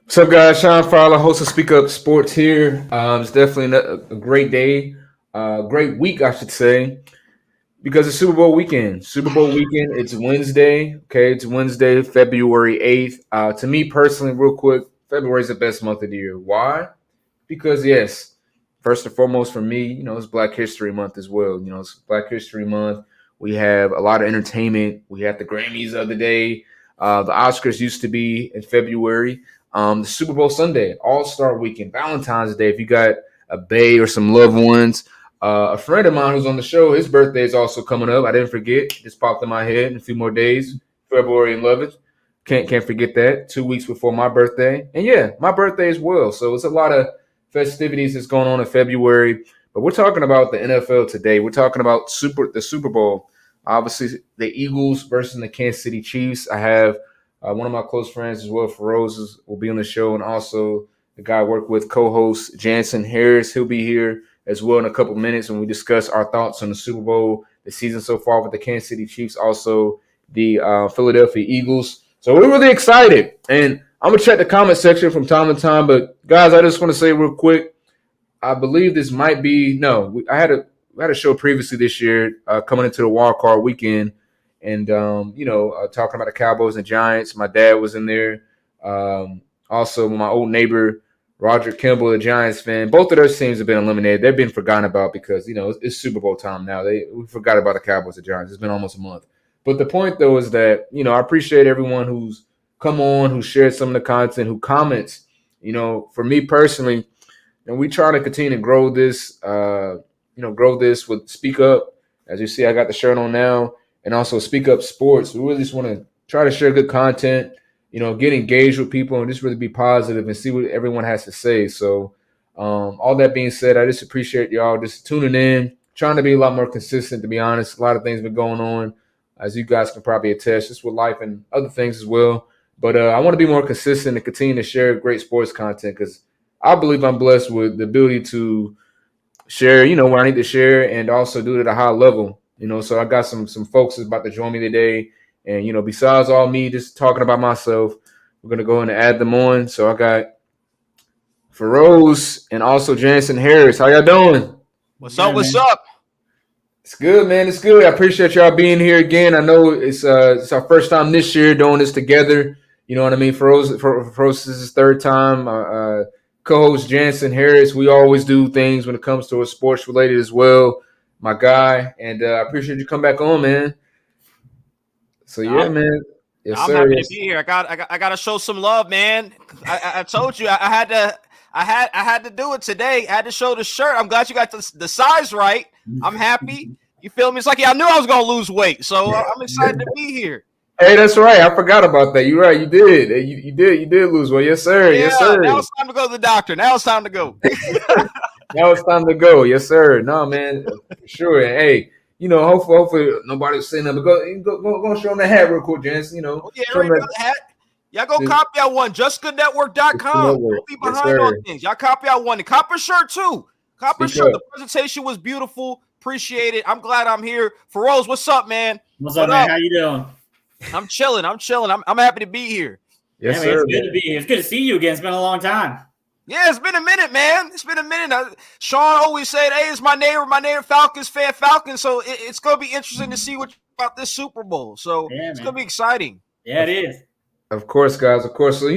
What's up, guys? Sean Fowler, host of Speak Up Sports here. It's definitely a great day, great week, I should say, because it's Super Bowl weekend. Super Bowl weekend, it's Wednesday. Okay, it's Wednesday, February 8th. To me personally, real quick, February is the best month of the year. Why? Because, yes, first and foremost for me, it's Black History Month as well. It's Black History Month. We have a lot of entertainment. We have the Grammys of the day. The Oscars used to be in February. The Super Bowl Sunday, All Star Weekend, Valentine's Day. If you got a bae or some loved ones, a friend of mine who's on the show, his birthday is also coming up. I didn't forget; just popped in my head in a few more days. February 11th. Can't forget that. 2 weeks before my birthday, and yeah, my birthday as well. So it's a lot of festivities that's going on in February. But we're talking about the NFL today. We're talking about the Super Bowl. Obviously, the Eagles versus the Kansas City Chiefs. I have one of my close friends as well, Feroz, will be on the show, and also the guy I work with, co-host Jansen Harris. He'll be here as well in a couple minutes when we discuss our thoughts on the Super Bowl, the season so far with the Kansas City Chiefs, also the Philadelphia Eagles. So we're really excited, and I'm gonna check the comment section from time to time. But guys, I just want to say real quick, I believe this might be I had a show previously this year coming into the wild card weekend, and talking about the Cowboys and Giants. My dad was in there. Also, my old neighbor Roger Kimball, a Giants fan. Both of those teams have been eliminated. They've been forgotten about because it's Super Bowl time now. We forgot about the Cowboys and Giants. It's been almost a month. But the point though is that I appreciate everyone who's come on, who shared some of the content, who comments. For me personally, and we try to continue to grow this. Grow this with Speak Up. As you see, I got the shirt on now, and also Speak Up Sports. We really just want to try to share good content, get engaged with people and just really be positive and see what everyone has to say. So all that being said, I just appreciate y'all just tuning in, trying to be a lot more consistent, to be honest. A lot of things been going on, as you guys can probably attest, just with life and other things as well. But I want to be more consistent and continue to share great sports content because I believe I'm blessed with the ability to share, what I need to share and also do it at a high level. So I got some folks that's about to join me today. And, besides all me just talking about myself, we're going to go in and add them on. So I got Feroz and also Jansen Harris. How y'all doing? What's up? What's up? It's good, man. It's good. I appreciate y'all being here again. I know it's our first time this year doing this together. You know what I mean? Feroz is his third time. Co-host Jansen Harris. We always do things when it comes to sports related as well. My guy, and I appreciate you come back on, man. So yeah, man. Yes, I'm happy to be here. I got to show some love, man. I told you I had to do it today. I had to show the shirt. I'm glad you got the size right. I'm happy. You feel me? It's like I knew I was gonna lose weight, so I'm excited to be here. Hey, that's right. I forgot about that. You're right. You did. You did lose weight. Yes, sir. Yeah, yes, sir. Now it's time to go to the doctor. Now it's time to go. Now it's time to go. Yes, sir. No, man. Sure. And hey, hopefully nobody's saying nothing. Go show them the hat real quick, Jansen. Yeah, the hat. Y'all go copy out one. JustGoodNetwork.com. Don't be behind on things. Y'all copy out one. The copper shirt too. Copper shirt. The presentation was beautiful. Appreciate it. I'm glad I'm here. Feroz, what's up, man? What's up, man? How you doing? I'm chilling. I'm happy to be here. Yes, sir. It's good to be here. It's good to see you again. It's been a long time. Yeah, it's been a minute, man. It's been a minute. Sean always said, "Hey, it's my neighbor Falcons fan, Falcons." So it's gonna be interesting to see what about this Super Bowl. So it's gonna be exciting. Yeah, it is. Of course, guys. Of course. So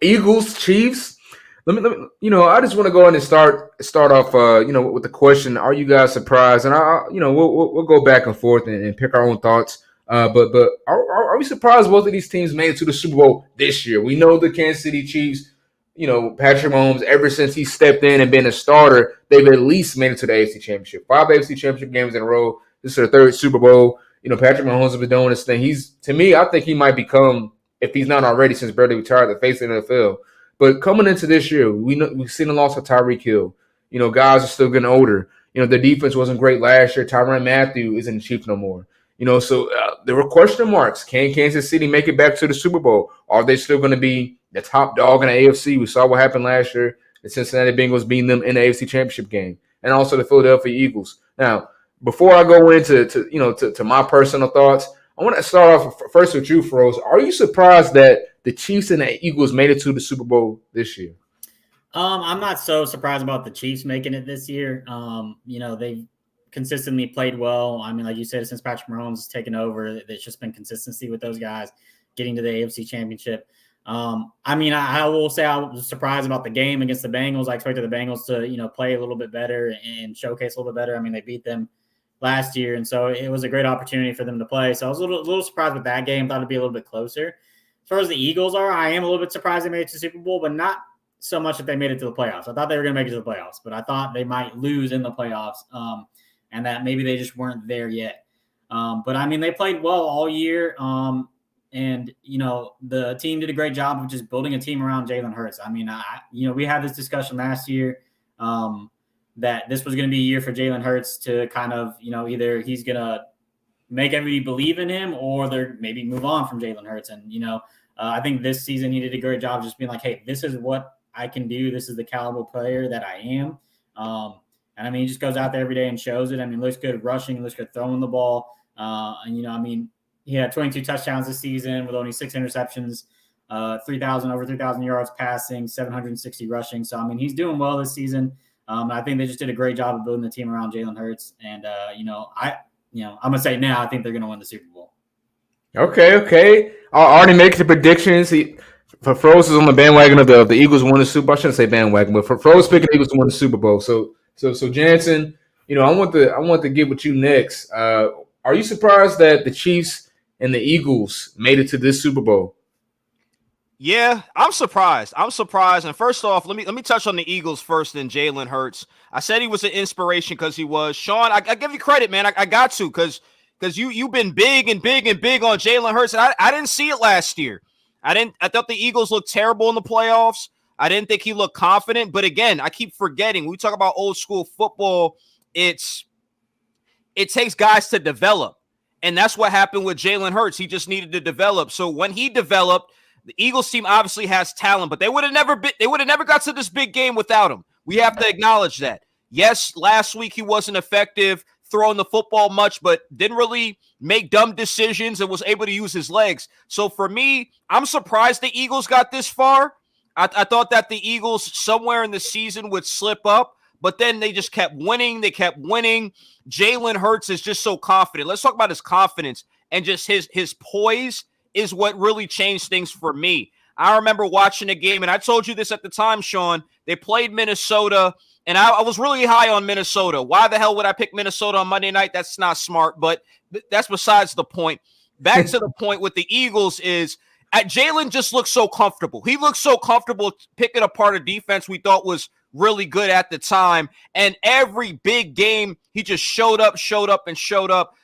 Eagles, Chiefs. Let me. I just want to go in and start off. With the question: are you guys surprised? And we'll go back and forth and pick our own thoughts. But are we surprised both of these teams made it to the Super Bowl this year? We know the Kansas City Chiefs. Patrick Mahomes, ever since he stepped in and been a starter, they've at least made it to the AFC Championship. 5 AFC Championship games in a row. This is their third Super Bowl. Patrick Mahomes has been doing this thing. I think he might become, if he's not already since Brady retired, the face of the NFL. But coming into this year, we've seen the loss of Tyreek Hill. Guys are still getting older. The defense wasn't great last year. Tyrann Mathieu isn't the Chiefs no more. So there were question marks. Can Kansas City make it back to the Super Bowl? Are they still going to be the top dog in the AFC? We saw what happened last year. The Cincinnati Bengals beating them in the AFC Championship game, and also the Philadelphia Eagles. Now, before I go into my personal thoughts, I want to start off first with you, Feroz. Are you surprised that the Chiefs and the Eagles made it to the Super Bowl this year? I'm not so surprised about the Chiefs making it this year. They've consistently played well. I mean, like you said, since Patrick Mahomes has taken over, there's just been consistency with those guys getting to the AFC Championship. I will say I was surprised about the game against the Bengals. I expected the Bengals to, play a little bit better and showcase a little bit better. I mean, they beat them last year, and so it was a great opportunity for them to play. So I was a little surprised with that game. Thought it'd be a little bit closer. As far as the Eagles are, I am a little bit surprised they made it to the Super Bowl, but not so much that they made it to the playoffs. I thought they were going to make it to the playoffs, but I thought they might lose in the playoffs, and that maybe they just weren't there yet. But I mean, they played well all year. And, the team did a great job of just building a team around Jalen Hurts. I mean, we had this discussion last year that this was going to be a year for Jalen Hurts to kind of, either he's going to make everybody believe in him or they're maybe move on from Jalen Hurts. And, I think this season he did a great job of just being like, hey, this is what I can do. This is the caliber player that I am. And I mean, he just goes out there every day and shows it. I mean, looks good rushing, looks good throwing the ball. He had 22 touchdowns this season with only 6 interceptions, over 3,000 yards passing, 760 rushing. So, I mean, he's doing well this season. I think they just did a great job of building the team around Jalen Hurts. And, I'm going to say now I think they're going to win the Super Bowl. Okay. I'll already make the predictions. For Froze is on the bandwagon of the Eagles won the Super Bowl. I shouldn't say bandwagon, but for Froze picking the Eagles to win the Super Bowl. So Jansen, I want to get with you next. Are you surprised that the Chiefs and the Eagles made it to this Super Bowl? Yeah, I'm surprised. And first off, let me touch on the Eagles first and Jalen Hurts. I said he was an inspiration because he was. Sean, I give you credit, man. I got to because you've been big on Jalen Hurts, and I didn't see it last year. I thought the Eagles looked terrible in the playoffs. I didn't think he looked confident. But again, I keep forgetting. We talk about old school football. It takes guys to develop. And that's what happened with Jalen Hurts. He just needed to develop. So when he developed, the Eagles team obviously has talent, but they would have never got to this big game without him. We have to acknowledge that. Yes, last week he wasn't effective throwing the football much, but didn't really make dumb decisions and was able to use his legs. So for me, I'm surprised the Eagles got this far. I thought that the Eagles somewhere in the season would slip up, but then they just kept winning. Jalen Hurts is just so confident. Let's talk about his confidence and just his poise is what really changed things for me. I remember watching a game, and I told you this at the time, Sean. They played Minnesota, and I was really high on Minnesota. Why the hell would I pick Minnesota on Monday night? That's not smart, but that's besides the point. Back to the point with the Eagles is Jalen just looks so comfortable. He looks so comfortable picking apart a defense we thought was really good at the time. And every big game, he just showed up.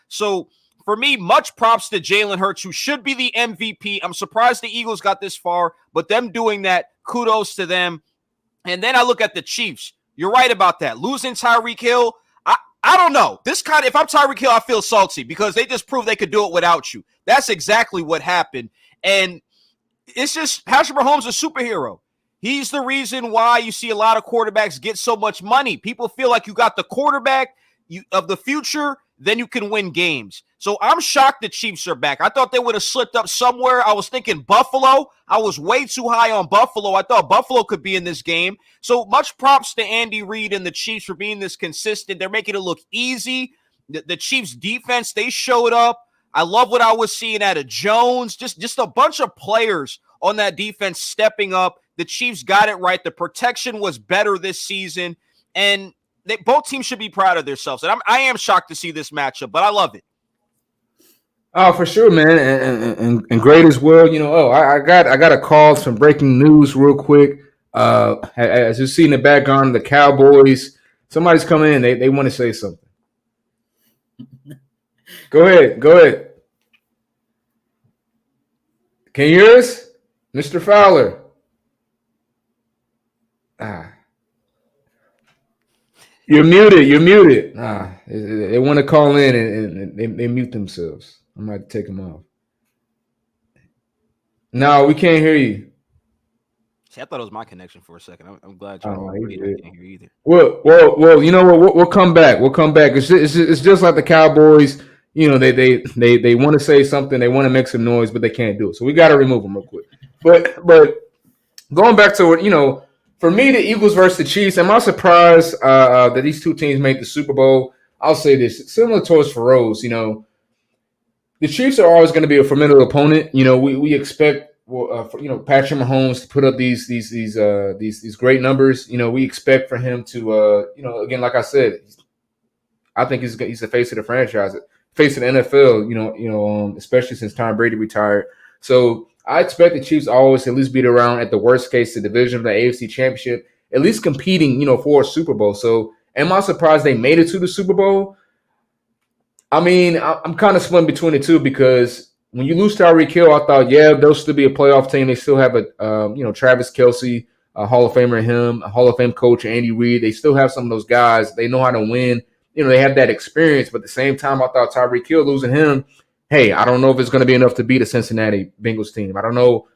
So for me, much props to Jalen Hurts, who should be the MVP. I'm surprised the Eagles got this far, but them doing that, kudos to them. And then I look at the Chiefs. You're right about that. Losing Tyreek Hill, I don't know. If I'm Tyreek Hill, I feel salty because they just proved they could do it without you. That's exactly what happened. And it's just Patrick Mahomes is a superhero. He's the reason why you see a lot of quarterbacks get so much money. People feel like you got the quarterback of the future, then you can win games. So I'm shocked the Chiefs are back. I thought they would have slipped up somewhere. I was thinking Buffalo. I was way too high on Buffalo. I thought Buffalo could be in this game. So much props to Andy Reid and the Chiefs for being this consistent. They're making it look easy. The Chiefs defense, they showed up. I love what I was seeing out of Jones. Just a bunch of players on that defense stepping up. The Chiefs got it right. The protection was better this season. And both teams should be proud of themselves. And I am shocked to see this matchup, but I love it. Oh, for sure, man, and great as well. I got a call, some breaking news real quick. As you see in the background, the Cowboys, somebody's coming in. They want to say something. Go ahead. Can you hear us, Mr. Fowler? You're muted. They want to call in and they mute themselves. I might take them off. No, we can't hear you. See, I thought it was my connection for a second. I'm glad you can't hear either. Well, you know what? We'll come back. It's just like the Cowboys. They want to say something. They want to make some noise, but they can't do it. So we got to remove them real quick. but going back to what for me, the Eagles versus the Chiefs. Am I surprised that these two teams made the Super Bowl? I'll say this, similar towards Feroz. The Chiefs are always going to be a formidable opponent. We expect Patrick Mahomes to put up these great numbers. We expect for him to again, like I said, I think he's the face of the franchise, face of the NFL. Especially since Tom Brady retired. So I expect the Chiefs always at least beat around at the worst case the division of the AFC Championship, at least competing for a Super Bowl. So am I surprised they made it to the Super Bowl? I mean, I'm kind of split between the two because when you lose Tyreek Hill, I thought, they'll still be a playoff team. They still have a Travis Kelce, a Hall of Famer, a Hall of Fame coach, Andy Reid. They still have some of those guys. They know how to win. They have that experience. But at the same time, I thought Tyreek Hill, losing him, hey, I don't know if it's going to be enough to beat a Cincinnati Bengals team. I don't know.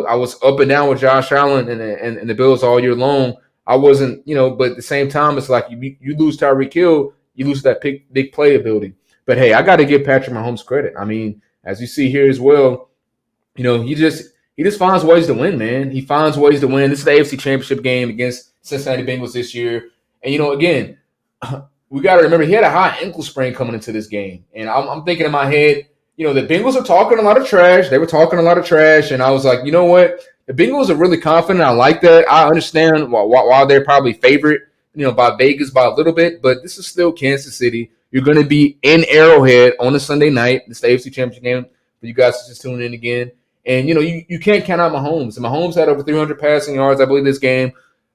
I was up and down with Josh Allen and the Bills all year long. I wasn't, but at the same time, it's like you lose Tyreek Hill, you lose that big playability. But hey, I got to give Patrick Mahomes credit. I mean, as you see here as well, he just finds ways to win, man. He finds ways to win. This is the AFC Championship game against Cincinnati Bengals this year. And, again, we got to remember he had a high ankle sprain coming into this game. And I'm thinking in my head, the Bengals are talking a lot of trash. They were talking a lot of trash. And I was like, you know what? The Bengals are really confident. I like that. I understand why they're probably favorite, by Vegas by a little bit. But this is still Kansas City. You're going to be in Arrowhead on a Sunday night. It's the AFC Championship game for you guys to just tune in again. And, you can't count out Mahomes. And Mahomes had over 300 passing yards, I believe, this game,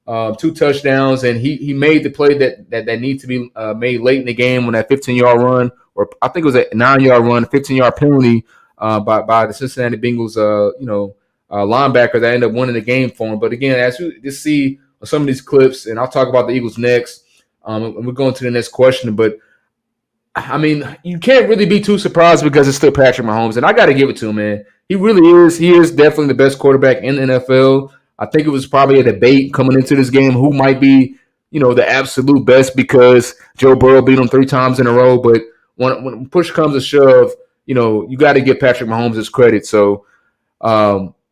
2 touchdowns. And he made the play that needed to be made late in the game on that 15-yard run, or I think it was a 9-yard run, 15-yard penalty by the Cincinnati Bengals, linebacker that ended up winning the game for him. But, again, as you just see on some of these clips, and I'll talk about the Eagles next, and we're going to the next question, but I mean, you can't really be too surprised because it's still Patrick Mahomes, and I got to give it to him, man. He really is. He is definitely the best quarterback in the NFL. I think it was probably a debate coming into this game who might be, the absolute best because Joe Burrow beat him 3 times in a row. But when push comes to shove, you got to give Patrick Mahomes his credit. So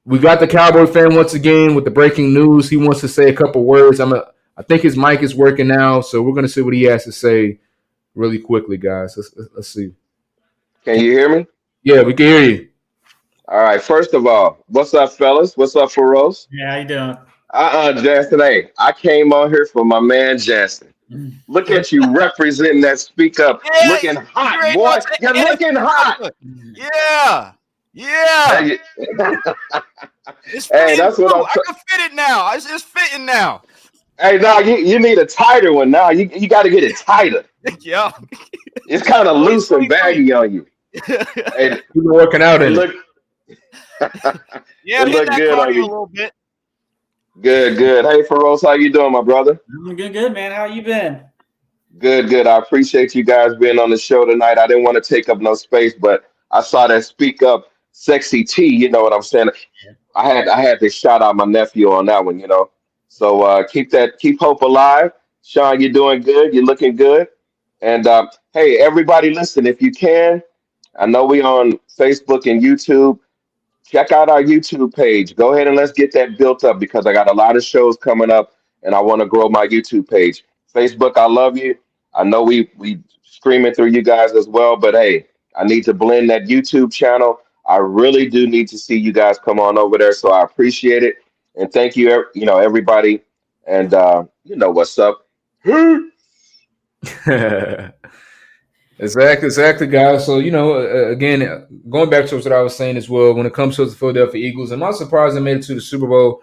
we got the Cowboy fan once again with the breaking news. He wants to say a couple words. I think his mic is working now, so we're going to see what he has to say. Really quickly, guys. Let's see. Can you hear me? Yeah, we can hear you. All right. First of all, what's up, fellas? What's up, Feroz? Yeah, how you doing? Jansen. Hey, I came on here for my man Jansen. Look at you representing that speak up. Yeah, looking hot, boy. You're looking hot. Yeah. It's Hey, that's what I can fit it now. It's fitting now. Hey, now you need a tighter one now. You got to get it tighter. Yeah. It's kind of loose and baggy on you. Hey, You've been working out in look, Yeah, It hit look that good on cardio a you. little bit. good. Hey, Feroz, how you doing, my brother? I'm good, man. How you been? Good. I appreciate you guys being on the show tonight. I didn't want to take up no space, but I saw that speak up sexy T. You know what I'm saying? I had to shout out my nephew on that one, So keep hope alive. Sean, you're doing good. You're looking good. And hey, everybody listen, if you can, I know we on Facebook and YouTube. Check out our YouTube page. Go ahead and let's get that built up because I got a lot of shows coming up and I want to grow my YouTube page. Facebook, I love you. I know we streaming through you guys as well, but hey, I need to blend that YouTube channel. I really do need to see you guys come on over there. So I appreciate it. And thank you, everybody. And you know what's up. Exactly, guys. So, again, going back to what I was saying as well, when it comes to the Philadelphia Eagles, I'm not surprised they made it to the Super Bowl.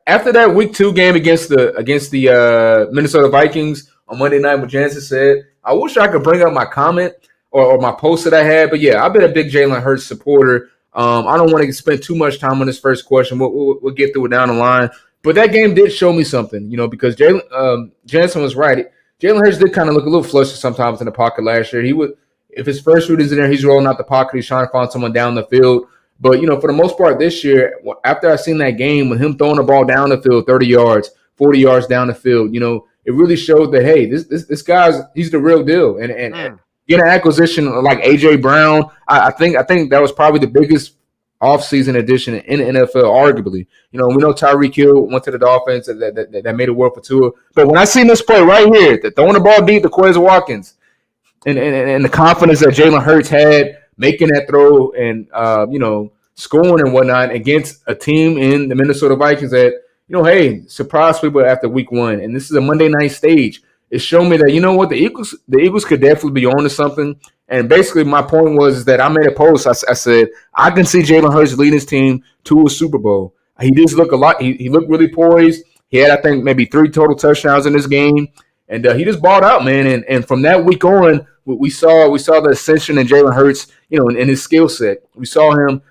After that Week 2 game against the Minnesota Vikings on Monday night, what Jansen said, I wish I could bring up my comment or my post that I had. But, yeah, I've been a big Jalen Hurts supporter. I don't want to spend too much time on this first question. We'll get through it down the line. But that game did show me something, because Jansen was right. Jalen Hurts did kind of look a little flustered sometimes in the pocket last year. He would, if his first read is in there, he's rolling out the pocket. He's trying to find someone down the field. But, for the most part this year, after I seen that game, with him throwing the ball down the field 30 yards, 40 yards down the field, it really showed that, hey, this guy's – he's the real deal. And get an acquisition like A.J. Brown, I think that was probably the biggest offseason addition in the NFL, arguably. You know, we know Tyreek Hill went to the Dolphins that made it work for Tua. But when I seen this play right here, that throwing the ball deep to Quez Watkins, and the confidence that Jalen Hurts had making that throw and scoring and whatnot against a team in the Minnesota Vikings that, hey, surprise people after week 1. And this is a Monday night stage. It showed me that, you know what, the Eagles could definitely be on to something. And basically my point was that I made a post. I said, I can see Jalen Hurts leading his team to a Super Bowl. He just looked a lot. He looked really poised. He had, I think, maybe 3 total touchdowns in this game. And he just balled out, man. And from that week on, we saw the ascension in Jalen Hurts, in his skill set. We saw him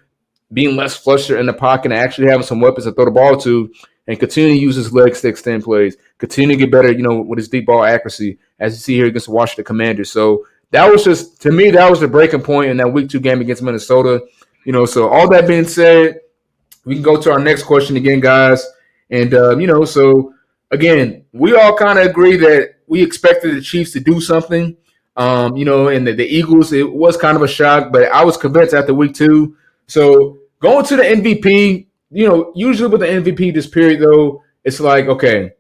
being less flusher in the pocket and actually having some weapons to throw the ball to, and continue to use his legs to extend plays, continue to get better, with his deep ball accuracy, as you see here against the Washington Commanders. So that was just, to me, that was the breaking point in that week 2 game against Minnesota. So all that being said, we can go to our next question again, guys. And, so again, we all kind of agree that we expected the Chiefs to do something. And the Eagles, it was kind of a shock, but I was convinced after week 2. So going to the MVP, usually with the MVP this period, though, it's like, okay,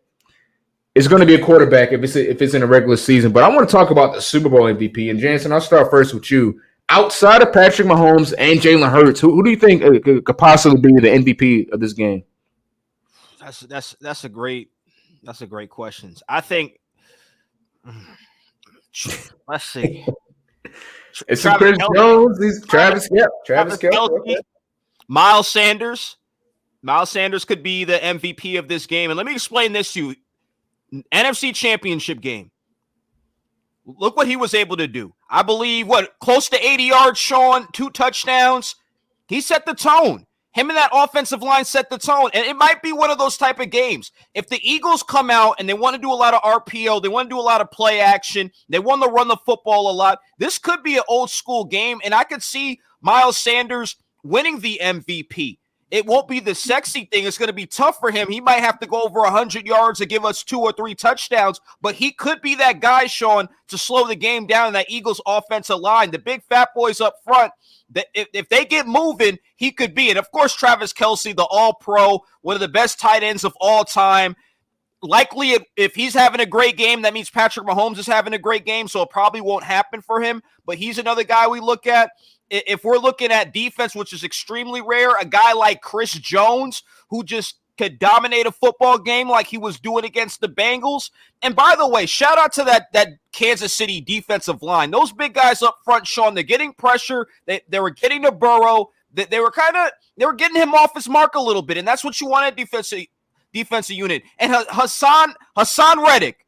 it's going to be a quarterback if it's in a regular season. But I want to talk about the Super Bowl MVP. And Jansen, I'll start first with you. Outside of Patrick Mahomes and Jalen Hurts, who do you think could possibly be the MVP of this game? That's a great question. I think. Let's see. It's Chris Jones. Travis Kelce. Miles Sanders. Miles Sanders could be the MVP of this game. And let me explain this to you. NFC Championship game. Look what he was able to do. I believe, close to 80 yards, Sean, 2 touchdowns. He set the tone. Him and that offensive line set the tone. And it might be one of those type of games. If the Eagles come out and they want to do a lot of RPO, they want to do a lot of play action, they want to run the football a lot, this could be an old school game. And I could see Miles Sanders winning the MVP. It won't be the sexy thing. It's going to be tough for him. He might have to go over 100 yards to give us 2 or 3 touchdowns, but he could be that guy, Sean, to slow the game down in that Eagles offensive line. The big fat boys up front, that if they get moving, he could be. And, of course, Travis Kelce, the all-pro, one of the best tight ends of all time. Likely, if he's having a great game, that means Patrick Mahomes is having a great game, so it probably won't happen for him. But he's another guy we look at. If we're looking at defense, which is extremely rare, a guy like Chris Jones, who just could dominate a football game like he was doing against the Bengals. And by the way, shout out to that Kansas City defensive line. Those big guys up front, Sean, they're getting pressure. They were getting to Burrow. They were getting him off his mark a little bit, and that's what you want at defensive unit. And Hassan Reddick,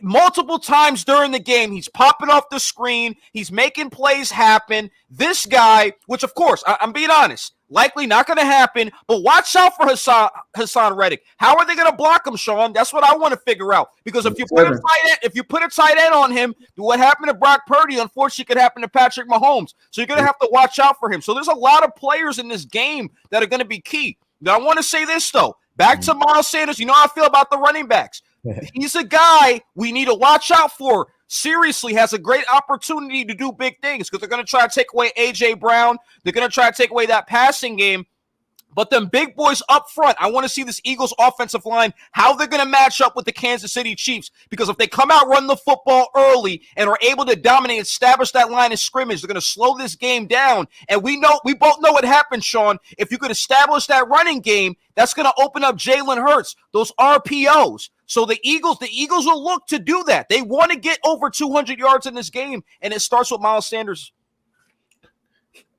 multiple times during the game, he's popping off the screen. He's making plays happen. This guy, which of course, I'm being honest, likely not going to happen, but watch out for Hassan Reddick. How are they going to block him, Sean? That's what I want to figure out. Because if you put a tight end on him, what happened to Brock Purdy, unfortunately, could happen to Patrick Mahomes. So you're going to have to watch out for him. So there's a lot of players in this game that are going to be key. Now, I want to say this, though. Back to Miles Sanders. You know how I feel about the running backs. He's a guy we need to watch out for. Seriously, has a great opportunity to do big things because they're going to try to take away A.J. Brown. They're going to try to take away that passing game. But them big boys up front, I want to see this Eagles offensive line, how they're going to match up with the Kansas City Chiefs. Because if they come out, run the football early, and are able to dominate, establish that line of scrimmage, they're going to slow this game down. And we both know what happens, Sean. If you could establish that running game, that's going to open up Jalen Hurts, those RPOs. So the Eagles will look to do that. They want to get over 200 yards in this game, and it starts with Miles Sanders.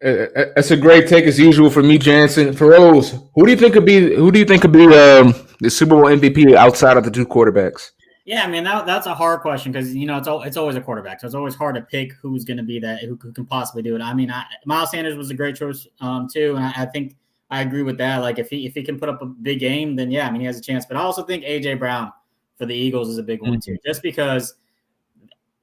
That's a great take as usual for me, Jansen. Feroz, who do you think could be the Super Bowl MVP outside of the 2 quarterbacks? Yeah, I mean that's a hard question because it's always a quarterback, so it's always hard to pick who's going to be that, who can possibly do it. I mean, Miles Sanders was a great choice too, and I think I agree with that. Like if he can put up a big game, then yeah, I mean he has a chance. But I also think A.J. Brown for the Eagles is a big one too, just because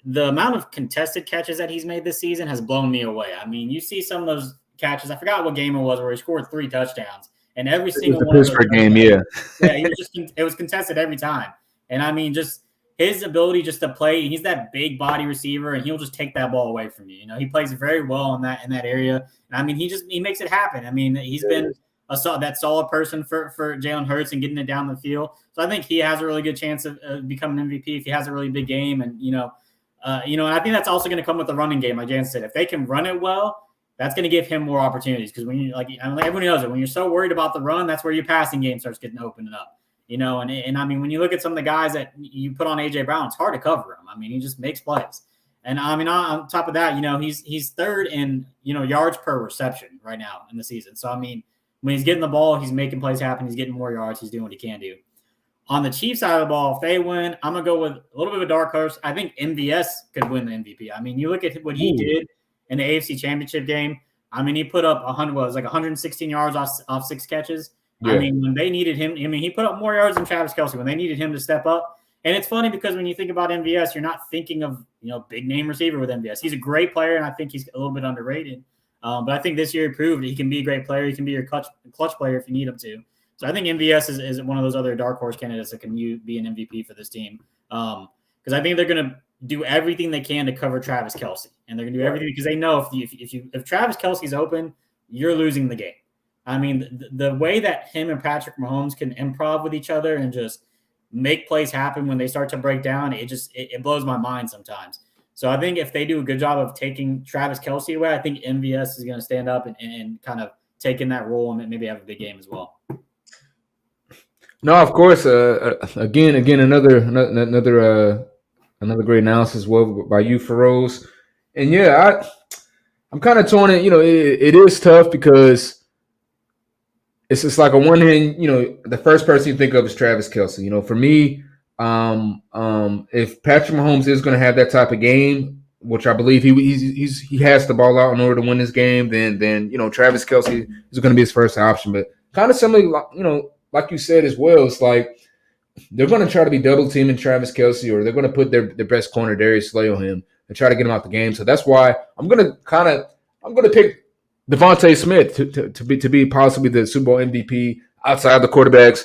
the amount of contested catches that he's made this season has blown me away. I mean, you see some of those catches. I forgot what game it was where he scored 3 touchdowns, and every single one of those Pittsburgh game, yeah, it was contested every time. And I mean, just his ability just to play, he's that big body receiver, and he'll just take that ball away from you. You know, he plays very well in that area. And I mean, he makes it happen. I mean, he's been that solid person for Jalen Hurts and getting it down the field. So I think he has a really good chance of becoming MVP if he has a really big game. And and I think that's also going to come with the running game, like Jan said. If they can run it well, that's going to give him more opportunities. Because when you everyone knows it, when you're so worried about the run, that's where your passing game starts getting opened up. And I mean, when you look at some of the guys that you put on AJ Brown, it's hard to cover him. I mean, he just makes plays. And I mean, on top of that, he's third in yards per reception right now in the season. So I mean, when he's getting the ball, he's making plays happen. He's getting more yards. He's doing what he can do. On the Chiefs side of the ball, if they win, I'm going to go with a little bit of a dark horse. I think MVS could win the MVP. I mean, you look at what he did in the AFC Championship game. I mean, he put up 116 yards off 6 catches. Yeah. I mean, when they needed him, he put up more yards than Travis Kelce when they needed him to step up. And it's funny because when you think about MVS, you're not thinking of, big name receiver with MVS. He's a great player, and I think he's a little bit underrated. But I think this year he proved that he can be a great player. He can be your clutch player if you need him to. So I think MVS is one of those other dark horse candidates that can be an MVP for this team. Because I think they're going to do everything they can to cover Travis Kelce. And they're going to do everything because they know if Travis Kelce's open, you're losing the game. I mean, the way that him and Patrick Mahomes can improv with each other and just make plays happen when they start to break down, it blows my mind sometimes. So I think if they do a good job of taking Travis Kelce away, I think MVS is going to stand up and kind of take in that role and maybe have a big game as well. No, of course. Again, another great analysis, well, by you, Feroz. And yeah, I'm kind of torn. It is tough because it's just like on one hand, the first person you think of is Travis Kelce. For me, if Patrick Mahomes is going to have that type of game, which I believe he has the ball out in order to win this game, then Travis Kelce is going to be his first option. But kind of similarly, like you said as well, it's like they're going to try to be double teaming Travis Kelce, or they're going to put their best corner Darius Slay on him and try to get him out the game. So that's why I'm going to pick Devontae Smith to be possibly the Super Bowl MVP outside the quarterbacks.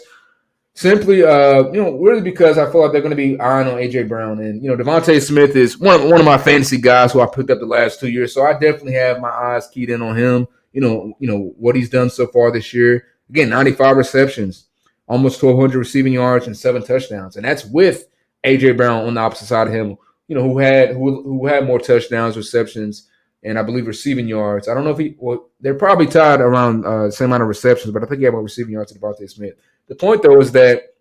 Simply, really because I feel like they're going to be eyeing on AJ Brown, and Devontae Smith is one of my fantasy guys who I picked up the last 2 years, so I definitely have my eyes keyed in on him. What he's done so far this year. Again, 95 receptions, almost 1,200 receiving yards, and 7 touchdowns, and that's with AJ Brown on the opposite side of him. Who had more touchdowns, receptions, and I believe receiving yards. I don't know if they're probably tied around the same amount of receptions, but I think he had more receiving yards than Devontae Smith. The point, though, is that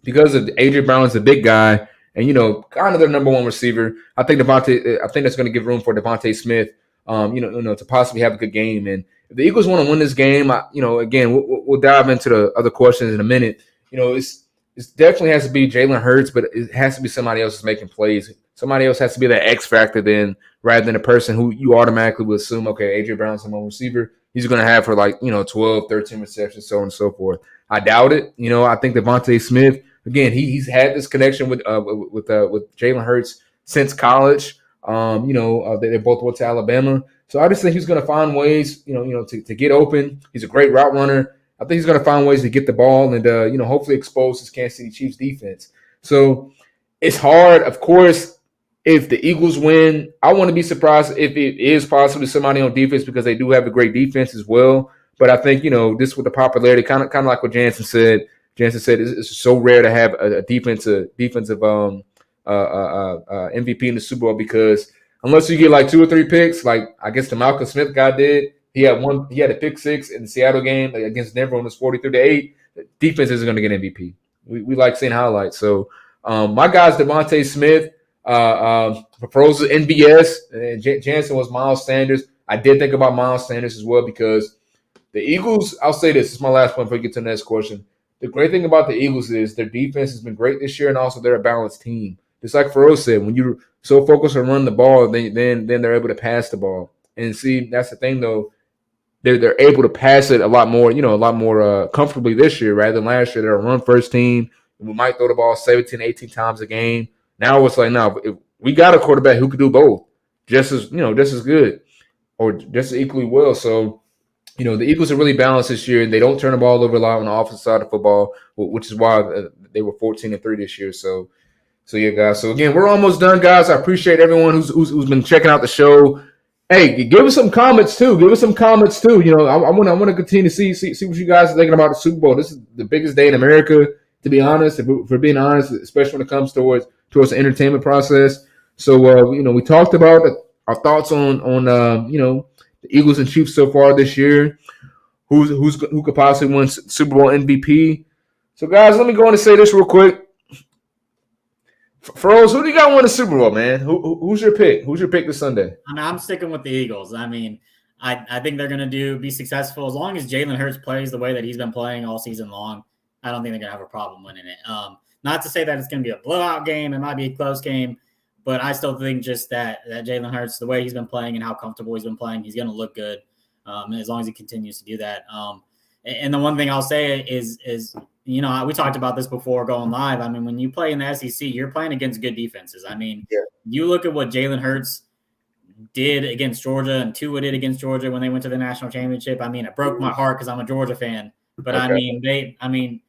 because of AJ Brown is a big guy and, kind of their number one receiver, I think that's going to give room for Devontae Smith, to possibly have a good game. And if the Eagles want to win this game, again, we'll dive into the other questions in a minute. It definitely has to be Jalen Hurts, but it has to be somebody else who's making plays. Somebody else has to be that X factor then, rather than a person who you automatically would assume, okay, AJ Brown's the number receiver. He's going to have for 12, 13 receptions, so on and so forth. I doubt it. I think Devontae Smith, again, he's had this connection with Jalen Hurts since college. They both went to Alabama. So I just think he's going to find ways, to get open. He's a great route runner. I think he's going to find ways to get the ball and, hopefully expose his Kansas City Chiefs defense. So it's hard, of course. If the Eagles win, I want to be surprised if it is possibly somebody on defense because they do have a great defense as well. But I think, this with the popularity, kind of like what Jansen said. Jansen said it's so rare to have a defensive MVP in the Super Bowl because unless you get like 2 or 3 picks, like I guess the Malcolm Smith guy did, he had a pick 6 in the Seattle game against Denver when it was 43-8. Defense isn't going to get MVP. We like seeing highlights. So my guy's Devontae Smith. Feroz was NBS, and Jansen was Miles Sanders. I did think about Miles Sanders as well because the Eagles, I'll say this is my last point before we get to the next question. The great thing about the Eagles is their defense has been great this year, and also they're a balanced team. Just like Feroz said, when you're so focused on running the ball, then they're able to pass the ball. And see, that's the thing though. They're able to pass it a lot more comfortably this year rather than last year. They're a run-first team. We might throw the ball 17, 18 times a game. Now it's like, if we got a quarterback who could do both just as good or just as equally well. So, the Eagles are really balanced this year, and they don't turn the ball over a lot on the offensive side of football, which is why they were 14-3 this year. So yeah, guys. So again, we're almost done, guys. I appreciate everyone who's been checking out the show. Hey, give us some comments too. You know, I want to continue to see what you guys are thinking about the Super Bowl. This is the biggest day in America, to be honest. If we're being honest, especially when it comes towards the entertainment process. So you know, we talked about our thoughts on you know, the Eagles and Chiefs so far this year. Who could possibly win Super Bowl MVP? So guys, let me go on and say this real quick. Froze, who do you got win the Super Bowl, man? Who's your pick? Who's your pick this Sunday? I'm sticking with the Eagles. I mean, I think they're going to be successful as long as Jalen Hurts plays the way that he's been playing all season long. I don't think they're going to have a problem winning it. Not to say that it's going to be a blowout game. It might be a close game, but I still think just that Jalen Hurts, the way he's been playing and how comfortable he's been playing, he's going to look good as long as he continues to do that. And the one thing I'll say is you know, we talked about this before going live. I mean, when you play in the SEC, you're playing against good defenses. I mean, You look at what Jalen Hurts did against Georgia and Tua did against Georgia when they went to the national championship. I mean, it broke my heart because I'm a Georgia fan. But okay. I mean,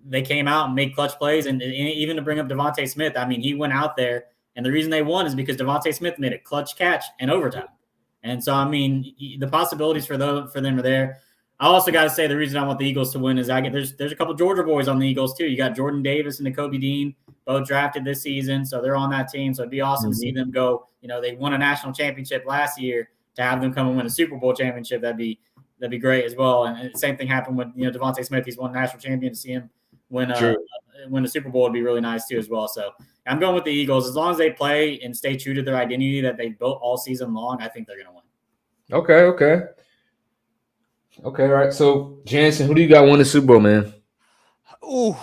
they came out and made clutch plays, and even to bring up Devontae Smith. I mean, he went out there, and the reason they won is because Devontae Smith made a clutch catch in overtime. And so, I mean, the possibilities for them are there. I also got to say the reason I want the Eagles to win is there's a couple Georgia boys on the Eagles too. You got Jordan Davis and Nakobe Dean, both drafted this season, so they're on that team. So it'd be awesome to see them go. You know, they won a national championship last year. To have them come and win a Super Bowl championship, that'd be great as well. And the same thing happened with Devontae Smith. He's won a national champion. To see him win a Super Bowl would be really nice too as well. So I'm going with the Eagles as long as they play and stay true to their identity that they built all season long. I think they're going to win. Okay, all right. So, Jansen, who do you got win the Super Bowl, man? Ooh,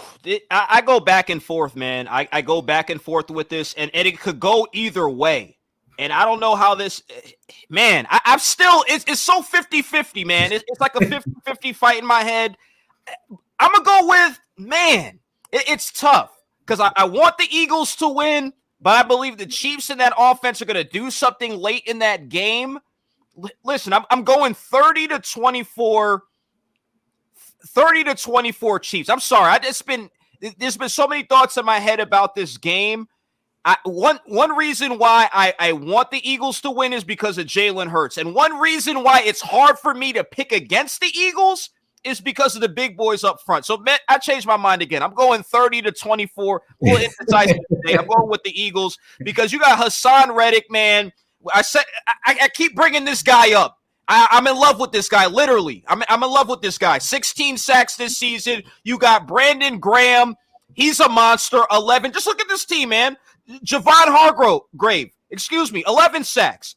I go back and forth, man. I go back and forth with this, and it could go either way. And I don't know how this – man, I'm still – it's so 50-50, man. It's like a 50-50 fight in my head. I'm going to go with – man, it's tough because I want the Eagles to win, but I believe the Chiefs in that offense are going to do something late in that game. Listen, I'm going 30-24 Chiefs. I'm sorry. There's been so many thoughts in my head about this game. One reason why I want the Eagles to win is because of Jalen Hurts. And one reason why it's hard for me to pick against the Eagles is because of the big boys up front. So, man, I changed my mind again. I'm going 30-24. We'll emphasize it today. I'm going with the Eagles because you got Hassan Reddick, man. I keep bringing this guy up. I'm in love with this guy, literally. I'm in love with this guy. 16 sacks this season. You got Brandon Graham. He's a monster. 11. Just look at this team, man. Javon Hargrave, 11 sacks.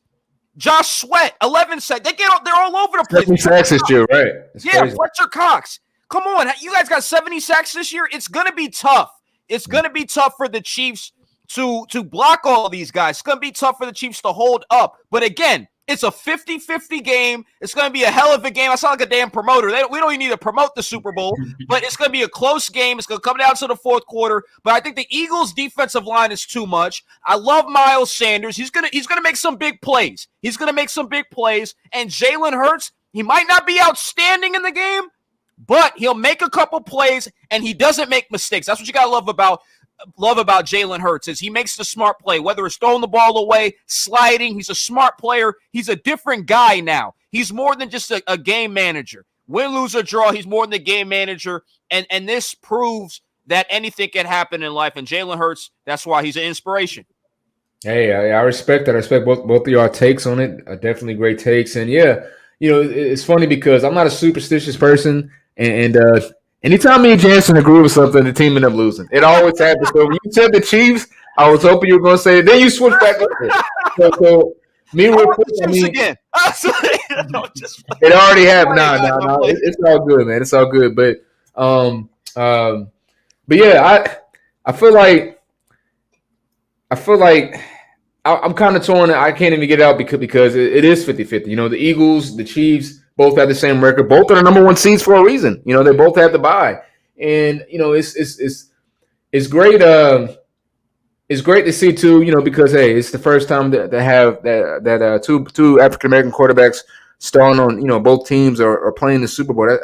Josh Sweat, 11 sacks. They're all over the place. 70 sacks this year, right? Crazy. Fletcher Cox. Come on. You guys got 70 sacks this year? It's going to be tough. It's going to be tough for the Chiefs to block all these guys. It's going to be tough for the Chiefs to hold up. But again, it's a 50-50 game. It's going to be a hell of a game. I sound like a damn promoter. We don't even need to promote the Super Bowl, but it's going to be a close game. It's going to come down to the fourth quarter. But I think the Eagles' defensive line is too much. I love Miles Sanders. He's going to make some big plays. And Jalen Hurts, he might not be outstanding in the game, but he'll make a couple plays, and he doesn't make mistakes. That's what you got to love about Jalen Hurts is he makes the smart play, whether it's throwing the ball away, sliding. He's a smart player. He's a different guy now. He's more than just a game manager. Win, lose, or draw, he's more than a game manager. And this proves that anything can happen in life. And Jalen Hurts, that's why he's an inspiration. Hey, I respect that. I respect both of your takes on it. Definitely great takes. And yeah, it's funny because I'm not a superstitious person. And anytime me and Jansen agree with something, the team end up losing. It always happens. So when you said the Chiefs, I was hoping you were going to say it. Then you switch back over. So me real quick, again. It already happened. No. It's all good, man. It's all good. But yeah, I feel like I'm kind of torn. I can't even get it out because it is 50-50. The Eagles, the Chiefs both have the same record. Both are the number one seeds for a reason. They both have to bye. And, it's great. It's great to see too, because, hey, it's the first time that have that two African-American quarterbacks starring on, both teams are playing the Super Bowl.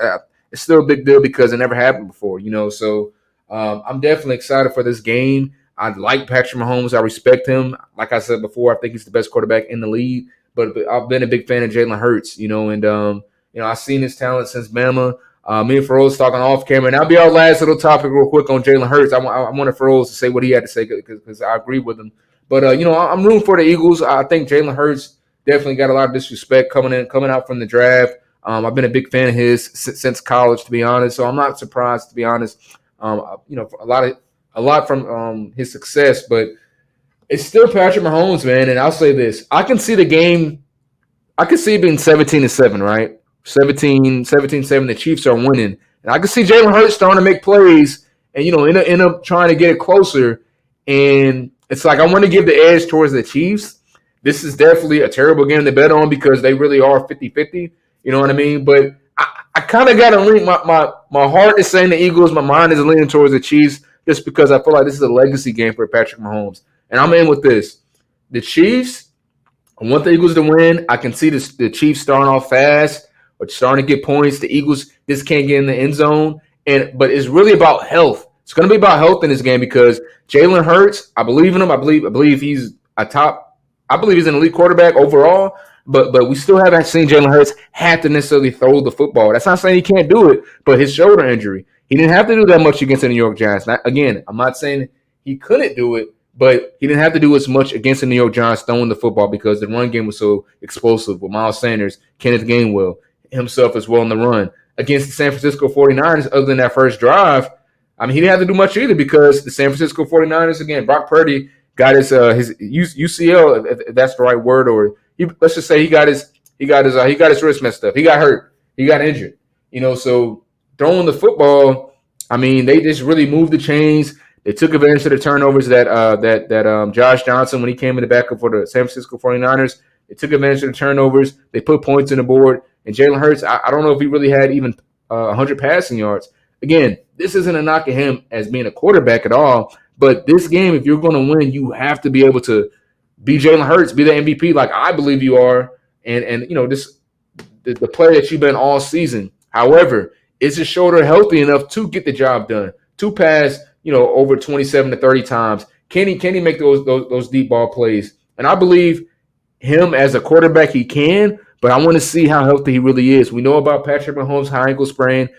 It's still a big deal because it never happened before, So I'm definitely excited for this game. I like Patrick Mahomes. I respect him. Like I said before, I think he's the best quarterback in the league. But I've been a big fan of Jalen Hurts, and I've seen his talent since Bama. Me and Feroz talking off camera, and that'll be our last little topic real quick on Jalen Hurts. I wanted Feroz to say what he had to say because I agree with him. But I'm rooting for the Eagles. I think Jalen Hurts definitely got a lot of disrespect coming out from the draft. I've been a big fan of his since college, to be honest. So I'm not surprised, to be honest. A lot from his success, but it's still Patrick Mahomes, man. And I'll say this: I can see the game. I can see it being 17-7, right? 17-7. The Chiefs are winning, and I can see Jalen Hurts starting to make plays, and end up trying to get it closer. And it's like I want to give the edge towards the Chiefs. This is definitely a terrible game to bet on because they really are 50-50. You know what I mean? But I kind of got to lean. My heart is saying the Eagles. My mind is leaning towards the Chiefs just because I feel like this is a legacy game for Patrick Mahomes. And I'm in with this. The Chiefs, I want the Eagles to win. I can see the Chiefs starting off fast or starting to get points. The Eagles just can't get in the end zone. But it's really about health. It's going to be about health in this game because Jalen Hurts, I believe in him. I believe he's I believe he's an elite quarterback overall. But we still haven't seen Jalen Hurts have to necessarily throw the football. That's not saying he can't do it, but his shoulder injury, he didn't have to do that much against the New York Giants. Again, I'm not saying he couldn't do it, but he didn't have to do as much against the New York Giants throwing the football because the run game was so explosive with Miles Sanders, Kenneth Gainwell, himself as well in the run. Against the San Francisco 49ers, other than that first drive, I mean, he didn't have to do much either because the San Francisco 49ers, again, Brock Purdy got his UCL, if that's the right word, or let's just say he got his wrist messed up. He got hurt. He got injured. So throwing the football, I mean, they just really moved the chains. They took advantage of the turnovers that Josh Johnson, when he came in the backup for the San Francisco 49ers, they took advantage of the turnovers. They put points on the board. And Jalen Hurts, I don't know if he really had even 100 passing yards. Again, this isn't a knock at him as being a quarterback at all. But this game, if you're going to win, you have to be able to be Jalen Hurts, be the MVP like I believe you are, and this the player that you've been all season. However, is his shoulder healthy enough to get the job done, to pass, over 27 to 30 times? Can he make those deep ball plays? And I believe him as a quarterback, he can, but I want to see how healthy he really is. We know about Patrick Mahomes' high ankle sprain.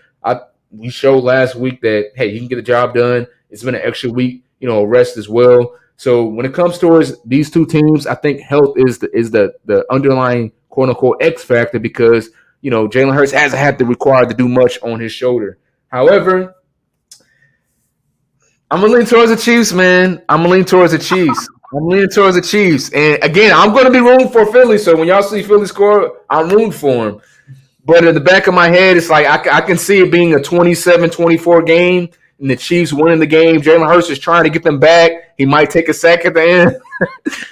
We showed last week that, hey, he can get the job done. It's been an extra week, rest as well. So when it comes towards these two teams, I think health is the underlying quote unquote X factor because Jalen Hurts hasn't had to require to do much on his shoulder. However, I'm gonna lean towards the Chiefs, man. I'm leaning towards the Chiefs. And again, I'm gonna be rooting for Philly. So when y'all see Philly score, I'm rooting for him. But in the back of my head, it's like I can see it being a 27-24 game. And the Chiefs winning the game. Jalen Hurts is trying to get them back. He might take a sack at the end.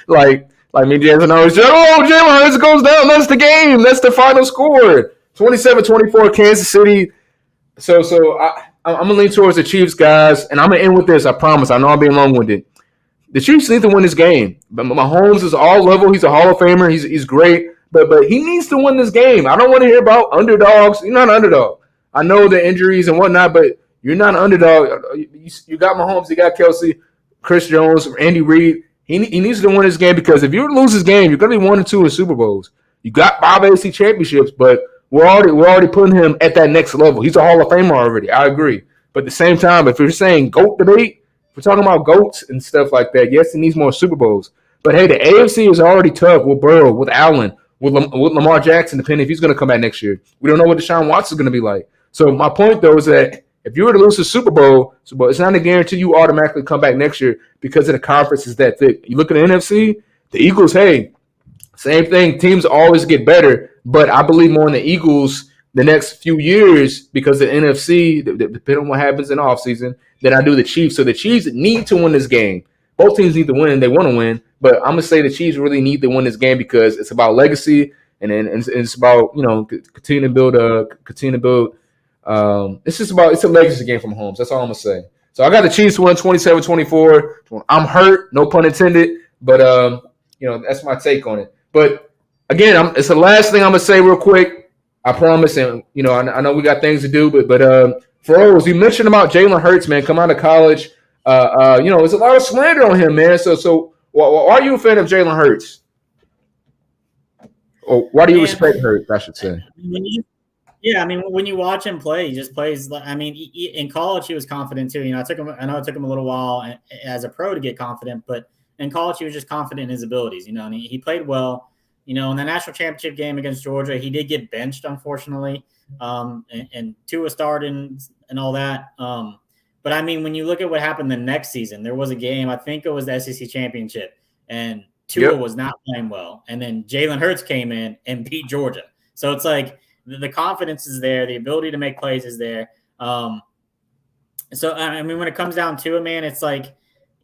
like me, Jason always say, Jalen Hurts goes down. That's the game. That's the final score. 27-24 Kansas City. So I'm going to lean towards the Chiefs, guys. And I'm going to end with this. I promise. I know I'm being long-winded. The Chiefs need to win this game. But Mahomes is all level. He's a Hall of Famer. He's great. But he needs to win this game. I don't want to hear about underdogs. You're not an underdog. I know the injuries and whatnot, but you're not an underdog. You got Mahomes, you got Kelsey, Chris Jones, Andy Reid. He needs to win this game because if you lose this game, you're going to be 1-2 in Super Bowls. You got 5 AFC championships, but we're already putting him at that next level. He's a Hall of Famer already. I agree. But at the same time, if you're saying GOAT debate, if we're talking about GOATs and stuff like that, yes, he needs more Super Bowls. But hey, the AFC is already tough with Burrow, with Allen, with Lamar Jackson, depending if he's going to come back next year. We don't know what Deshaun Watson is going to be like. So my point, though, is that if you were to lose the Super Bowl, it's not a guarantee you automatically come back next year because of the conference is that thick. You look at the NFC, the Eagles, hey, same thing. Teams always get better, but I believe more in the Eagles the next few years because the NFC, depending on what happens in the offseason, than I do the Chiefs. So the Chiefs need to win this game. Both teams need to win. They want to win, but I'm going to say the Chiefs really need to win this game because it's about legacy and it's about, continue to build. It's a legacy game from Mahomes. That's all I'm gonna say. So I got the Chiefs win 27-24. I'm hurt, no pun intended, but that's my take on it. But again, it's the last thing I'm gonna say real quick. I promise, and I know we got things to do, but Feroz, you mentioned about Jalen Hurts, man, come out of college. There's a lot of slander on him, man. So why are you a fan of Jalen Hurts? Or why do you Man, respect Hurts, I should say? Yeah, I mean, when you watch him play, he just plays. I mean, in college he was confident too. I know it took him a little while as a pro to get confident, but in college he was just confident in his abilities. And he played well. In the national championship game against Georgia, he did get benched, unfortunately, and Tua started and all that. But I mean, when you look at what happened the next season, there was a game. I think it was the SEC championship, and Tua was not playing well, and then Jalen Hurts came in and beat Georgia. So it's like, the confidence is there. The ability to make plays is there. So, I mean, when it comes down to it, man, it's like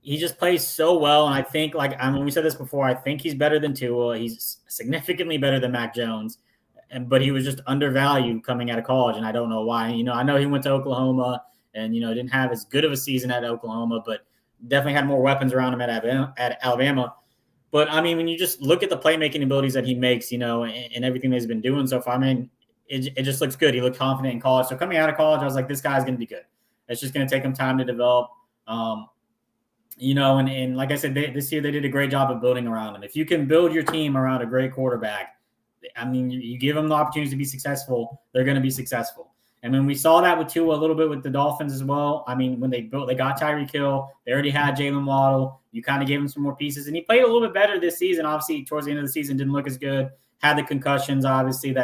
he just plays so well. And I think, we said this before, I think he's better than Tua. He's significantly better than Mac Jones. But he was just undervalued coming out of college, and I don't know why. I know he went to Oklahoma and, didn't have as good of a season at Oklahoma, but definitely had more weapons around him at Alabama. But, I mean, when you just look at the playmaking abilities that he makes, and everything that he's been doing so far, I mean, it just looks good. He looked confident in college. So coming out of college, I was like, this guy's going to be good. It's just going to take him time to develop. And like I said, this year they did a great job of building around him. If you can build your team around a great quarterback, I mean, you give them the opportunities to be successful, they're going to be successful. And when we saw that with Tua a little bit with the Dolphins as well. I mean, when they got Tyreek Hill, they already had Jalen Waddle. You kind of gave him some more pieces, and he played a little bit better this season. Obviously, towards the end of the season, didn't look as good. Had the concussions, obviously.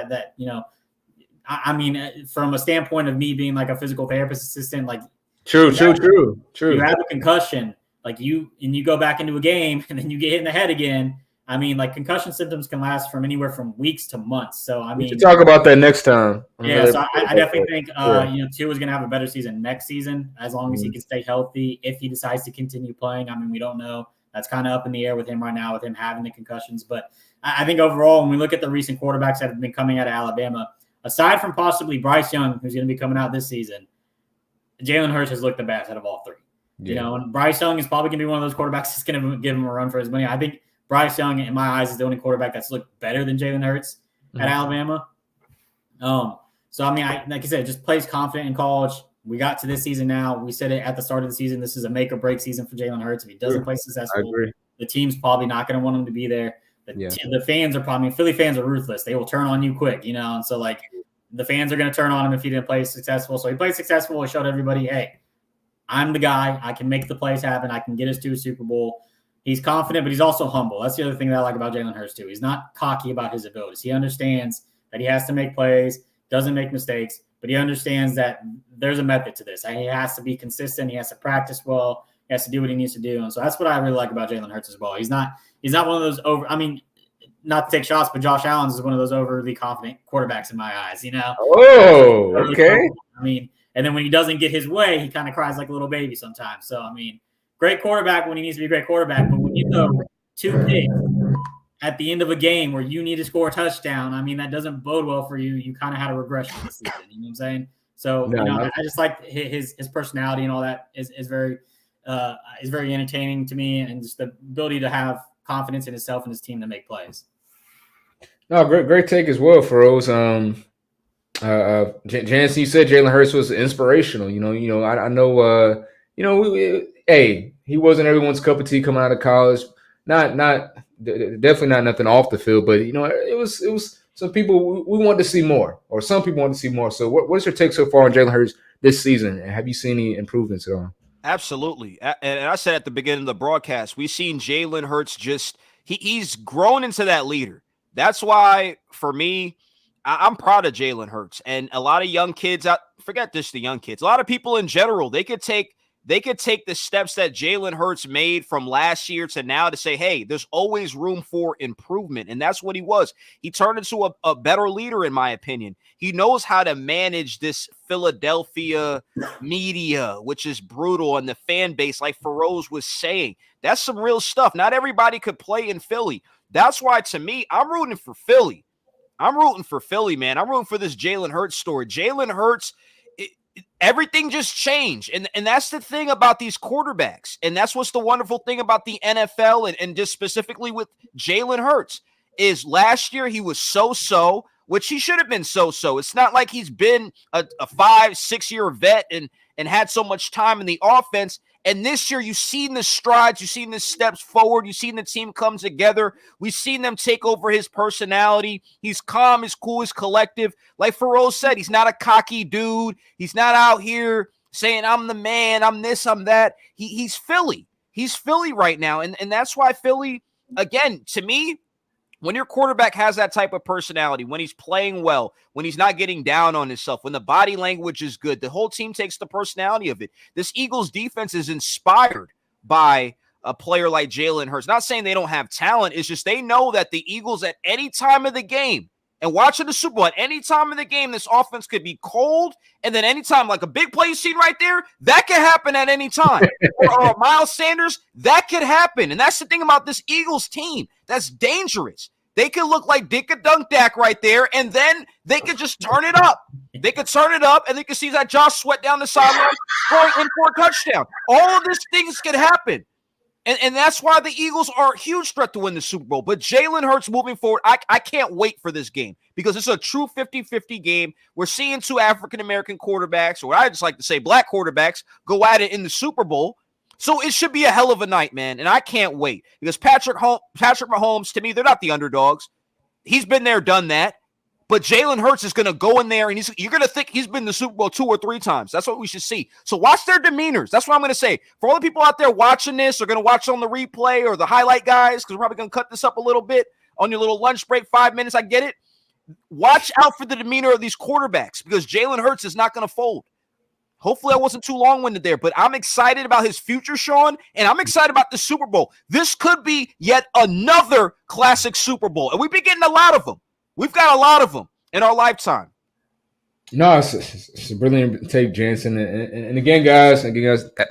I mean, from a standpoint of me being like a physical therapist assistant, like true. You have a concussion, and you go back into a game, and then you get hit in the head again. I mean, like, concussion symptoms can last from anywhere from weeks to months. So I mean, we should talk about that next time. Yeah, so I definitely think Tua is going to have a better season next season as long as he can stay healthy. If he decides to continue playing, I mean, we don't know. That's kind of up in the air with him right now, with him having the concussions. But I think overall, when we look at the recent quarterbacks that have been coming out of Alabama, aside from possibly Bryce Young, who's going to be coming out this season, Jalen Hurts has looked the best out of all three. Yeah. And Bryce Young is probably going to be one of those quarterbacks that's going to give him a run for his money. I think Bryce Young, in my eyes, is the only quarterback that's looked better than Jalen Hurts at Alabama. So, I mean, like I said, just plays confident in college. We got to this season now. We said it at the start of the season. This is a make or break season for Jalen Hurts. If he doesn't play successful, the team's probably not going to want him to be there. The fans are probably – Philly fans are ruthless. They will turn on you quick, And so, like, the fans are going to turn on him if he didn't play successful. So he played successful. He showed everybody, hey, I'm the guy. I can make the plays happen. I can get us to a Super Bowl. He's confident, but he's also humble. That's the other thing that I like about Jalen Hurts, too. He's not cocky about his abilities. He understands that he has to make plays, doesn't make mistakes, but he understands that there's a method to this. He has to be consistent. He has to practice well. He has to do what he needs to do. And so that's what I really like about Jalen Hurts as well. He's not one of those not to take shots, but Josh Allen is one of those overly confident quarterbacks in my eyes, Oh, okay. I mean, and then when he doesn't get his way, he kind of cries like a little baby sometimes. So, I mean, great quarterback when he needs to be a great quarterback, but when you throw 2 picks at the end of a game where you need to score a touchdown, I mean, that doesn't bode well for you. You kind of had a regression this season. You know what I'm saying? So, I just like his personality and all that is very entertaining to me, and just the ability to have confidence in himself and his team to make plays. No, great take as well, Feroz. Jansen, you said Jalen Hurts was inspirational. I know. He wasn't everyone's cup of tea coming out of college. Definitely not nothing off the field, but it was some people we wanted to see more, or some people wanted to see more. So, what's your take so far on Jalen Hurts this season? And have you seen any improvements at all? Absolutely, and I said at the beginning of the broadcast, we've seen Jalen Hurts he's grown into that leader. That's why, for me, I'm proud of Jalen Hurts. And a lot of young kids forget just the young kids. A lot of people in general, they could take the steps that Jalen Hurts made from last year to now to say, hey, there's always room for improvement. And that's what he was. He turned into a better leader, in my opinion. He knows how to manage this Philadelphia media, which is brutal, and the fan base, like Feroz was saying. That's some real stuff. Not everybody could play in Philly. That's why, to me, I'm rooting for Philly. I'm rooting for Philly, man. I'm rooting for this Jalen Hurts story. Jalen Hurts, everything just changed. And that's the thing about these quarterbacks. And that's what's the wonderful thing about the NFL and just specifically with Jalen Hurts is last year he was so-so, which he should have been so-so. It's not like he's been a 5-6 year vet and had so much time in the offense. And this year, you've seen the strides, you've seen the steps forward, you've seen the team come together. We've seen them take over his personality. He's calm, he's cool, he's collective. Like Feroz said, he's not a cocky dude. He's not out here saying, I'm the man, I'm this, I'm that. He's Philly. He's Philly right now. And that's why Philly, again, to me, when your quarterback has that type of personality, when he's playing well, when he's not getting down on himself, when the body language is good, the whole team takes the personality of it. This Eagles defense is inspired by a player like Jalen Hurts. Not saying they don't have talent. It's just they know that the Eagles at any time of the game, and watching the Super Bowl, at any time of the game, this offense could be cold. And then anytime, like a big play you seen right there, that could happen at any time. or Miles Sanders, that could happen. And that's the thing about this Eagles team. That's dangerous. They could look like Dick and Dunk Dak right there, and then they could just turn it up. They could turn it up, and they could see that Josh Sweat down the sideline going in for a touchdown. All of these things could happen. And that's why the Eagles are a huge threat to win the Super Bowl. But Jalen Hurts moving forward, I can't wait for this game because it's a true 50-50 game. We're seeing two African-American quarterbacks, or I just like to say black quarterbacks, go at it in the Super Bowl. So it should be a hell of a night, man, and I can't wait because Patrick Mahomes, to me, they're not the underdogs. He's been there, done that. But Jalen Hurts is going to go in there, and you're going to think he's been in the Super Bowl 2 or 3 times. That's what we should see. So watch their demeanors. That's what I'm going to say. For all the people out there watching this or going to watch on the replay or the highlight guys, because we're probably going to cut this up a little bit on your little lunch break, 5 minutes, I get it. Watch out for the demeanor of these quarterbacks because Jalen Hurts is not going to fold. Hopefully I wasn't too long-winded there, but I'm excited about his future, Sean, and I'm excited about the Super Bowl. This could be yet another classic Super Bowl, and we've been getting a lot of them. We've got a lot of them in our lifetime. No, it's a brilliant take, Jansen. And again, guys,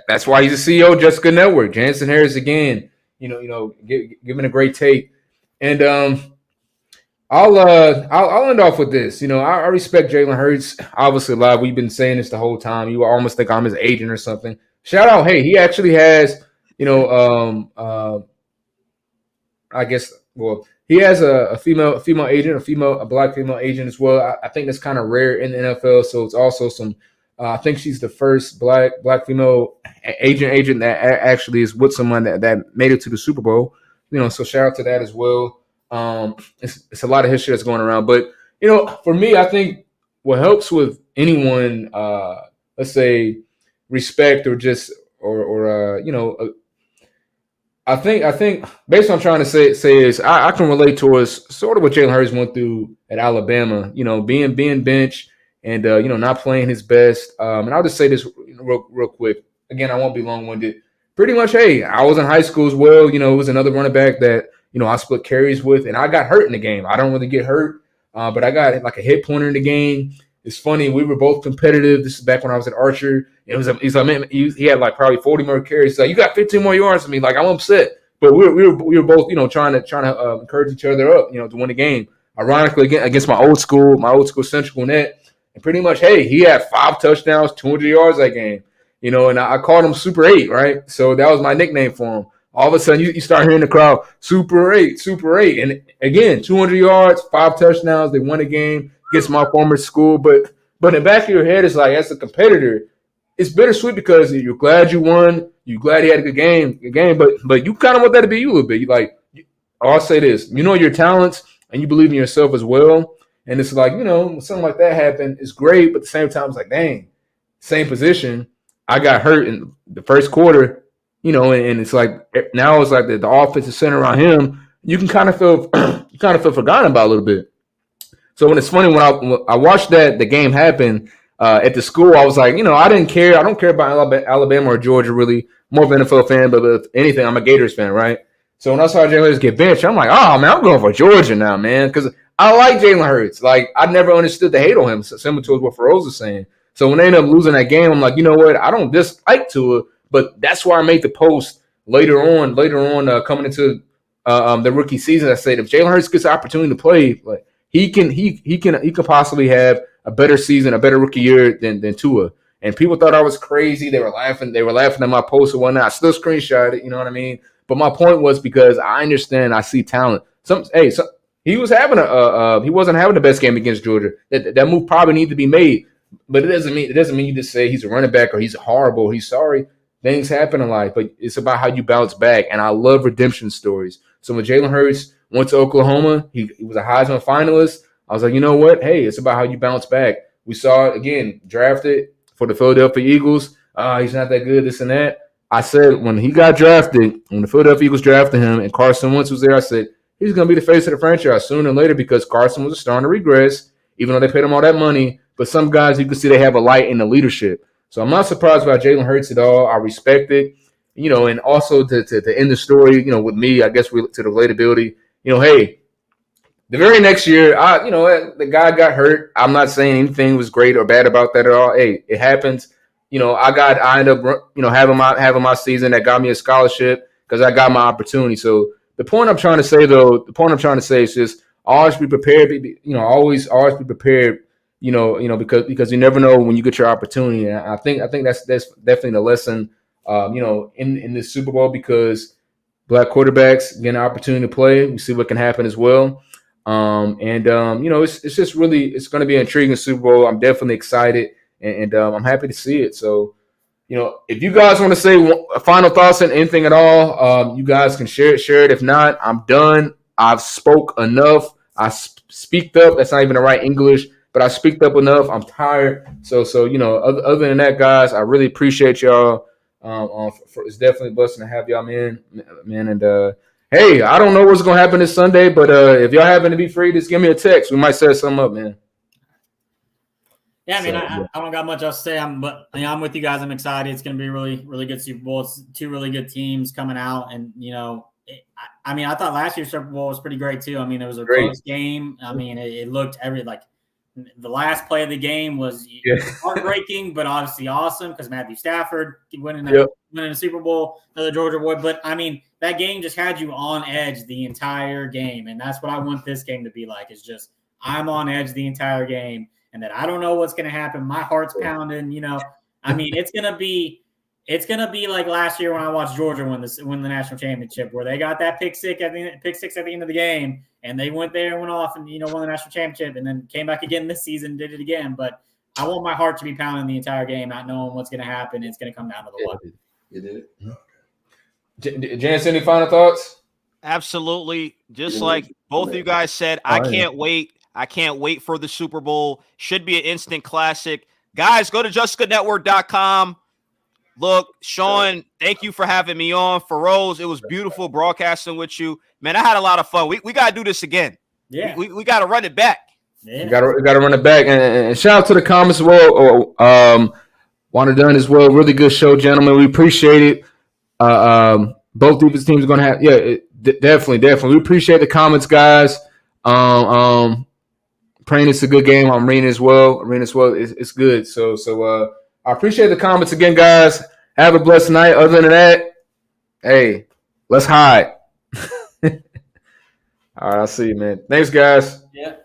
that's why he's the CEO of Just Good Network. Jansen Harris, again, giving a great take. And I'll end off with this. I respect Jalen Hurts. Obviously, live, we've been saying this the whole time. You almost think I'm his agent or something. Shout out, hey, he actually has, I guess, well, he has a female agent, a black female agent as well. I think that's kind of rare in the NFL. So it's also some. I think she's the first black female agent that actually is with someone that made it to the Super Bowl. So shout out to that as well. It's a lot of history that's going around. But for me, I think what helps with anyone, let's say, respect or just I think based on trying to say is I can relate towards sort of what Jalen Hurts went through at Alabama, being benched and not playing his best. And I'll just say this real quick. Again, I won't be long-winded. Pretty much, hey, I was in high school as well. It was another running back that I split carries with, and I got hurt in the game. I don't really get hurt, but I got like a hit pointer in the game. It's funny. We were both competitive. This is back when I was at Archer. He had like probably 40 more carries. He's like, you got 15 more yards than me. Like, I'm upset. But we were both, trying to encourage each other up, to win the game. Ironically, again, against my old school Central Gwinnett. And pretty much, hey, he had 5 touchdowns, 200 yards that game. And I called him Super 8, right? So that was my nickname for him. All of a sudden, you start hearing the crowd, Super 8, Super 8. And again, 200 yards, 5 touchdowns. They won the game against my former school. But in the back of your head, it's like, as a competitor, it's bittersweet because you're glad you won. You're glad he had a good game. But you kind of want that to be you a little bit. I'll say this. Your talents, and you believe in yourself as well. And it's like, when something like that happened, it's great. But at the same time, it's like, dang, same position. I got hurt in the first quarter. And it's like now it's like the offensive center around him. You can kind of feel forgotten about a little bit. So when it's funny when I watched the game happen at the school, I was like, I didn't care. I don't care about Alabama or Georgia really. More of an NFL fan, but if anything, I'm a Gators fan, right? So when I saw Jalen Hurts get benched, I'm like, oh man, I'm going for Georgia now, man, because I like Jalen Hurts. Like I never understood the hate on him, similar to what Feroz was saying. So when they ended up losing that game, I'm like, you know what? I don't dislike Tua. But that's why I made the post later on, coming into the rookie season. I said if Jalen Hurts gets the opportunity to play, like he can possibly have a better season, a better rookie year than Tua. And people thought I was crazy. They were laughing at my post and whatnot. I still screenshot it, you know what I mean? But my point was because I understand, I see talent. He was having he wasn't having the best game against Georgia. That move probably needs to be made. But it doesn't mean you just say he's a running back or he's horrible, he's sorry. things happen in life, but it's about how you bounce back. And I love redemption stories. So when Jalen Hurts went to Oklahoma, he was a Heisman finalist. I was like, you know what? Hey, it's about how you bounce back. We saw it again, drafted for the Philadelphia Eagles. He's not that good, this and that. I said when he got drafted, when the Philadelphia Eagles drafted him and Carson Wentz was there, I said, he's going to be the face of the franchise sooner or later because Carson was starting to regress, even though they paid him all that money. But some guys, you can see they have a light in the leadership. So I'm not surprised about Jalen Hurts at all. I respect it. And also to end the story, with me, I guess to the relatability, hey, the very next year, the guy got hurt. I'm not saying anything was great or bad about that at all. Hey, it happens. I ended up, having my season that got me a scholarship because I got my opportunity. So the point I'm trying to say, is just always be prepared. Always be prepared. Because you never know when you get your opportunity. And I think that's definitely the lesson. In this Super Bowl because black quarterbacks get an opportunity to play. We see what can happen as well. It's just really it's going to be an intriguing Super Bowl. I'm definitely excited. And I'm happy to see it. So, if you guys want to say final thoughts on anything at all, you guys can share it. If not, I'm done. I've spoke enough. I speaked up. That's not even the right English, but I speaked up enough. I'm tired. So other than that, guys, I really appreciate y'all. It's definitely a blessing to have y'all, man. And hey, I don't know what's gonna happen this Sunday, but if y'all happen to be free, just give me a text. We might set something up, man. Yeah, I don't got much else to say. I'm with you guys. I'm excited. It's going to be a really, really good Super Bowl. It's two really good teams coming out, and I thought last year's Super Bowl was pretty great too. It was a close game. It looked the last play of the game was heartbreaking, but obviously awesome because Matthew Stafford winning a Super Bowl, another Georgia boy. But that game just had you on edge the entire game, and that's what I want this game to be like. Is just I'm on edge the entire game. And that I don't know what's going to happen. My heart's pounding. It's going to be like last year when I watched Georgia win the national championship, where they got that pick six at the end of the game, and they went there and went off and won the national championship, and then came back again this season, and did it again. But I want my heart to be pounding the entire game, not knowing what's going to happen. It's going to come down to the wire. You did it. Jance, any final thoughts? Absolutely. Just like both of you guys said, I can't wait. I can't wait for the Super Bowl. Should be an instant classic. Guys, go to justgoodnetwork.com. Look, Sean, thank you for having me on. Feroz, it was beautiful broadcasting with you. Man, I had a lot of fun. We got to do this again. Yeah. We got to run it back. Yeah. We got to run it back. And shout out to the comments as well. Wanda Dunn as well. Really good show, gentlemen. We appreciate it. Both defense teams are going to have, definitely. We appreciate the comments, guys. Praying it's a good game. I'm reading as well. It's good. So I appreciate the comments again, guys. Have a blessed night. Other than that, hey, let's hide. All right, I'll see you, man. Thanks, guys. Yeah.